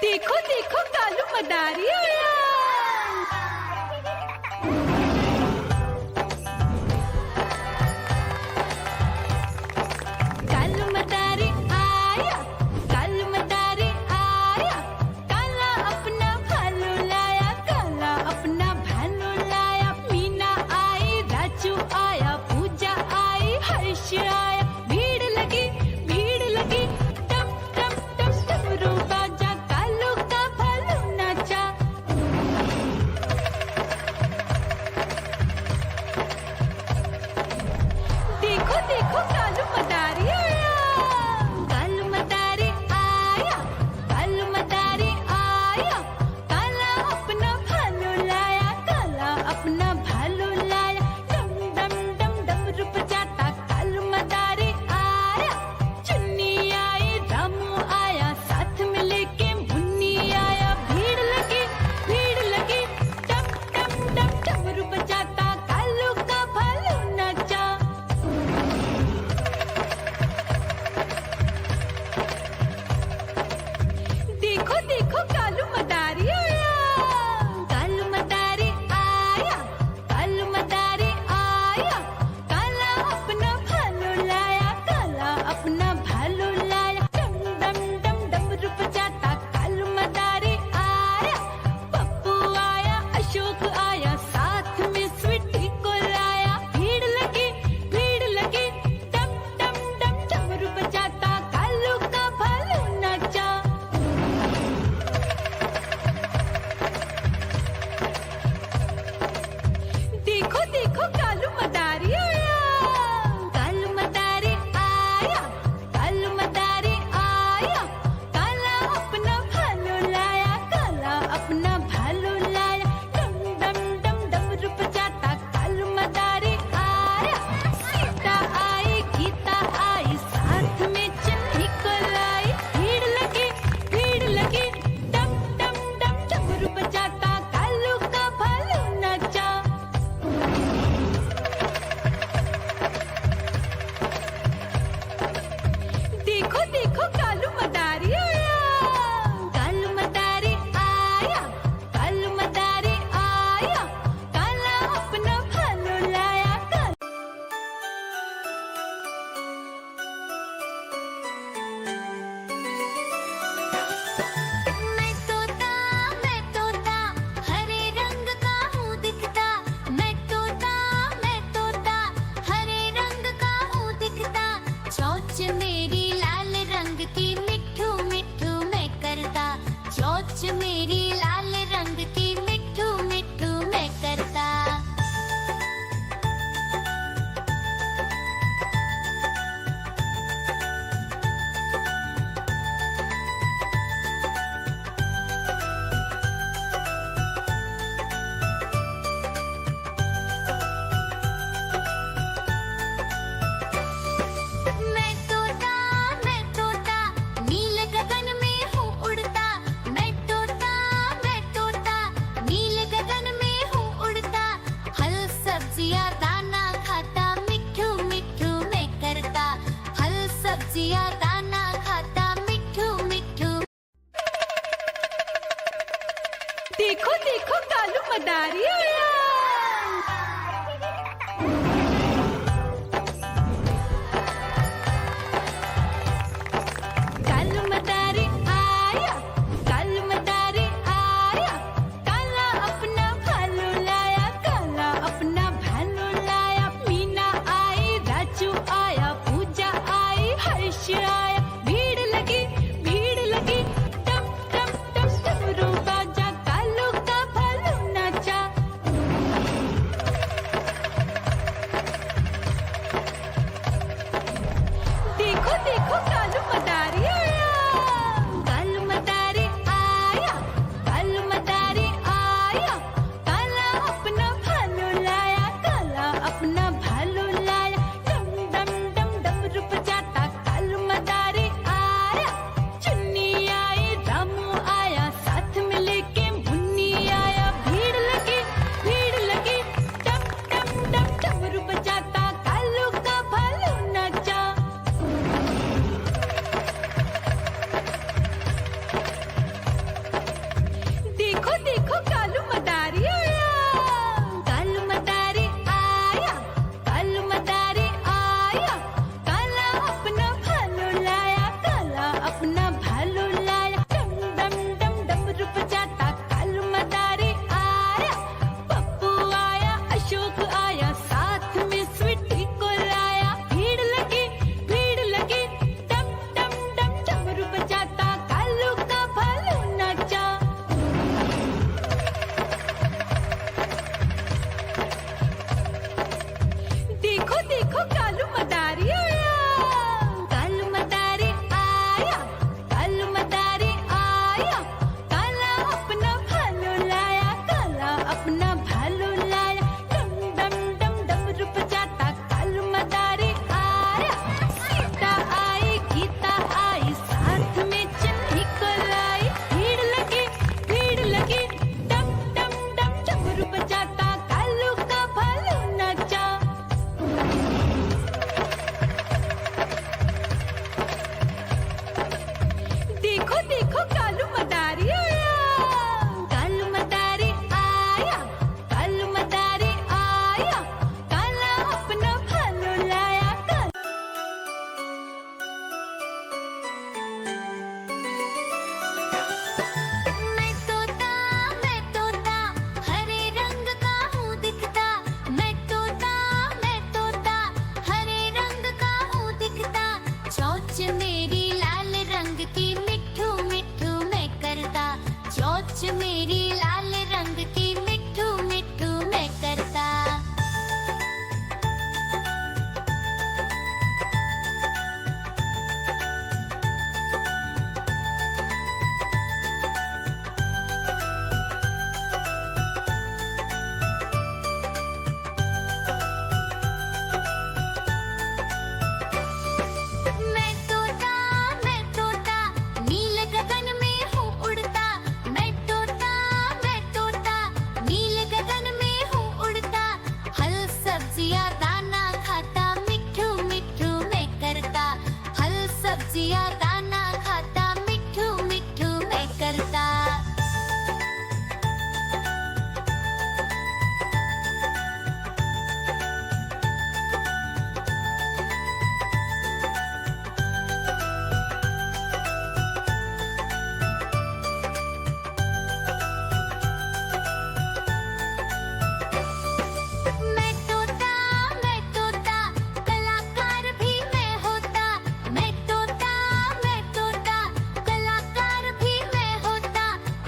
देखो देखो कालू मदारी आया। कालू मदारी आया, कालू मदारी आया, काला अपना भालू लाया, काला अपना भालू लाया। मीना आई, राजू आया, पूजा आई, हर्ष आया। भीड़ लगी टम टम टम डमरू बाजा, कालू का भालू नाचा। देखो देखो कालू मदारी आया, कालू मदारी आया, कालू मदारी आया, काला अपना भालू लाया, काला अपना भालू लाया। डम डम डम डमरू बजाता कालू मदारी आया। चुन्नी आई, रामू आया, साथ में लेके मुन्नी आया। भीड़ लगी टम टम टम डमरू बजाता कालू का भालू नाचा। देखो देखो कालू मदारी आया, कालू मदारी आया, कालू मदारी आया, काला अपना भालू लाया, काला अपना भालू लाया। डम डम डम डमरू बजाता कालू मदारी आया। पप्पू आया, अशोक आया, साथ में स्वीटी को लाया। भीड़ लगी टम टम टम डमरू बजाता कालू का भालू नाचा। देखो देखो कालू मदारी आया, कालू मदारी आया, कालू मदारी आया, काला अपना भालू लाया, काला अपना भालू लाया। डम डम डम डमरू बजाता कालू मदारी आया। सीता आई, गीता आई, साथ में चन्नी को लाई। भीड़ लगी टम टम डम डमरू बजाता कालू का भालू नाचा। देखो देखो कालू मदारी आया, कालू मदारी आया, कालू मदारी आया, काला अपना भालू लाया, मैं तोता हरे रंग का हूँ दिखता। मैं तोता हरे रंग का हूँ दिखता। चोंच मेरी लाल रंग की मिठू मिठू मैं करता। चोंच मेरी लाल रंग की मिठू मिठू मैं करता। मैं तोता नील गगन में हूँ उड़ता। मैं तोता नील गगन में हूँ उड़ता। फल सब्जियाँ दाना खाता, मिठू मिठू मैं करता। फल सब्जियाँ दाना खाता, मिठू मिठू। देखो देखो कालू मदारी आया। कालू मदारी आया, कालू मदारी आया, काला अपना भालू लाया, काला अपना भालू लाया। मीना आई, राजू आया, पूजा आई, हर्ष आया। भीड़ लगी टम टम टम डमरू बाजा, कालू का भालू नाचा। देखो देखो कालू मदारी आया, देखो कालू मदारी आया, कालू मदारी आया, कालू मदारी आया, काला अपना भालू लाया। मैं तोता हरे रंग का हूँ दिखता। मैं तोता हरे रंग का हूँ दिखता। चोंच मेरी लाल रंग की मिट्ठू मिट्ठू मैं करता। चोंच मेरी लाल रंग की मिट्ठू मिट्ठू मैं करता। मैं तोता नील गगन में हूँ उड़ता। मैं तोता नील गगन में हूँ उड़ता। फल सब्जियाँ दाना खाता मिट्ठू मिट्ठू मैं करता। फल सब्जियाँ दाना खाता मिट्ठू मिट्ठू मैं करता। मैं तोता कलाकार भी मैं होता। मैं तोता कलाकार भी मैं होता।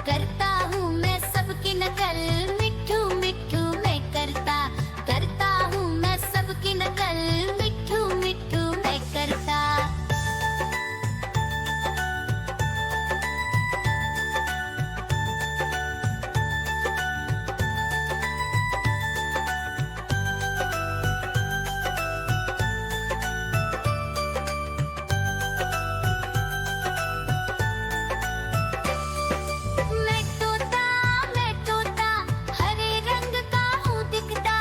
करता हूँ मैं सबकी नकल मिट्ठू मिट्ठू मैं करता। करता हूँ मैं सबकी नकल मिट्ठू मिट्ठू मैं करता। मैं तोता हरे रंग का हूँ दिखता।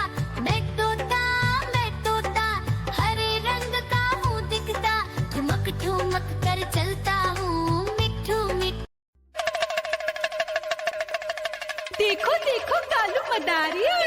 मैं तोता हरे रंग का हूँ दिखता। ठुमक ठुमक कर चलता हूँ मिट्ठू मिट्ठू। देखो देखो कालू मदारी आया।